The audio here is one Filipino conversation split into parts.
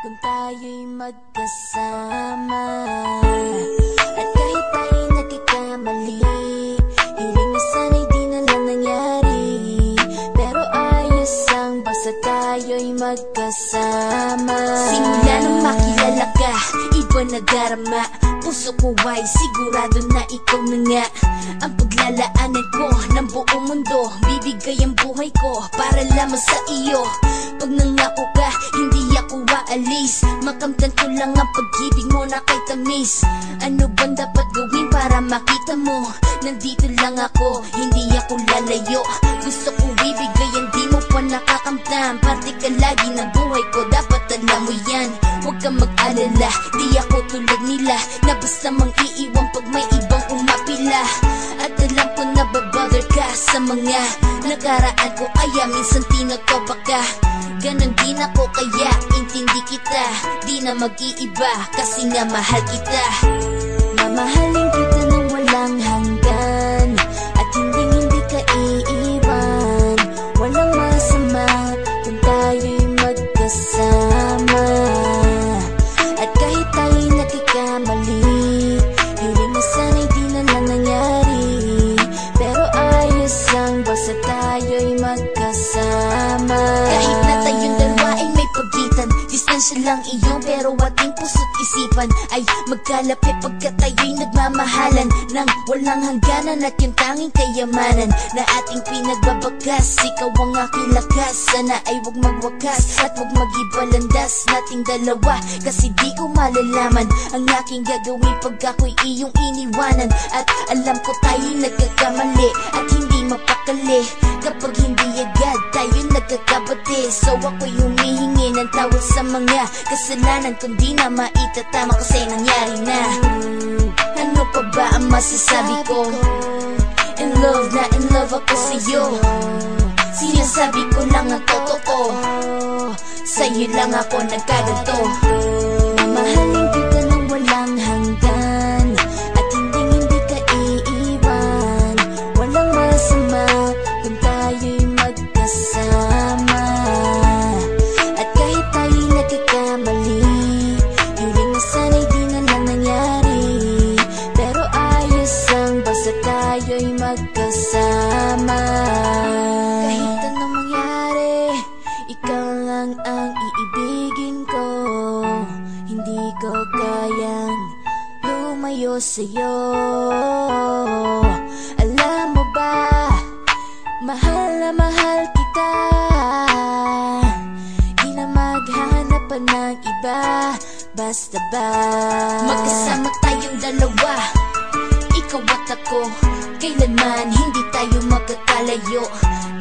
kung tayo'y magkasama. At kahit tayo'y nagkakamali, hiling na sana'y di na lang nangyari. Pero ayos lang basta tayo'y magkasama. Simula nang makilala ka, iba na darama. Puso ko ay sigurado na ikaw na nga ang paglalaanan ko ng buong mundo. Bibigay ang buhay ko para lamang sa iyo. Pag nangako ka, hindi ako aalis. Makamtan ko lang ang pag-ibig mo na kay tamis. Ano bang dapat gawin para makita mo? Nandito lang ako, hindi ako lalayo. Gusto ko ibigay ang di mo pa nakakamtan. Parte ka lagi ng buhay ko, dapat alam mo yan. Huwag kang mag-alala, di ako tulad nila na basta mang iiwan pag may ibang umapila. At alam ko na babother ka sa mga nakaraan ko, kaya minsan tinatopa ka. Ganon din ako kaya intindi kita. Di na mag-iiba kasi nga mahal kita. Mamahalin kita nang walang hanggan, at hindi ka iiwan. Walang masama kung tayo'y magkasama. At kahit tayo'y nagkakamali, hiling na sana'y di na lang nangyari. Pero ayos lang basta tayo'y magkasama. Kahit na tayong dalawa ay may pagitan, distansya lang iyon pero ating puso't isipan ay magkalapit pagkat tayo'y nagmamahalan ng walang hangganan. At yung tanging kayamanan na ating pinagbabakas, ikaw ang aking lakas. Sana ay huwag magwakas at huwag mag-ibalandas nating dalawa, kasi di ko malalaman ang aking gagawin pag ako'y iyong iniwanan. At alam ko tayo'y nagkakamali at hindi mapakali kapag hindi agad tayo nagkakabati. So ako'y humihingi ng tawad sa mga kasalanan kung di na maitatama kasi nangyari na. Ano pa ba ang masasabi ko? In love na in love ako sa'yo. Sinasabi ko lang ang totoo, sa'yo lang ako nagkaganto. Mamahalin kita nang walang hanggan, at hindi ka iiwan. Walang masama kung tayo'y magkasama. At kahit tayo'y nagkakamali, hiling na sana'y di na lang nangyari. Pero ayos lang basta tayo'y magkasama. Kahit anong mangyari, ikaw lang ang iibigin ko. Hindi ko kayang lumayo sa'yo. Alam mo ba, mahal na mahal kita. Di na maghanap pa ng iba, basta ba magkasama tayong dalawa, ikaw at ako. Kailanman hindi tayo magkakalayo,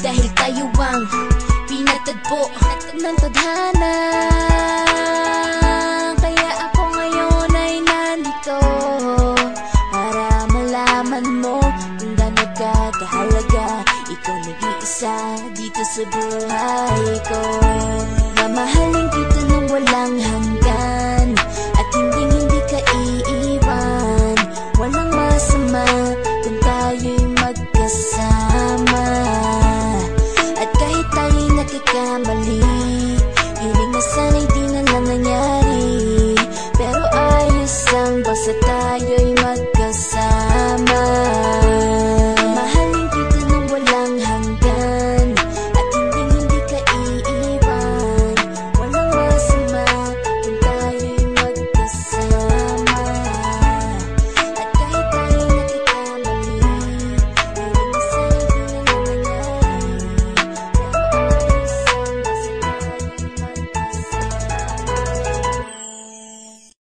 dahil tayo ang pinatagpo ng tadhana. Kaya ako ngayon ay nandito para malaman mo kung gaano ka kahalaga. Ikaw nag-iisa dito sa buhay ko. Mamahalin kita nang walang hanggan, at hindi ka iiwan. Walang masama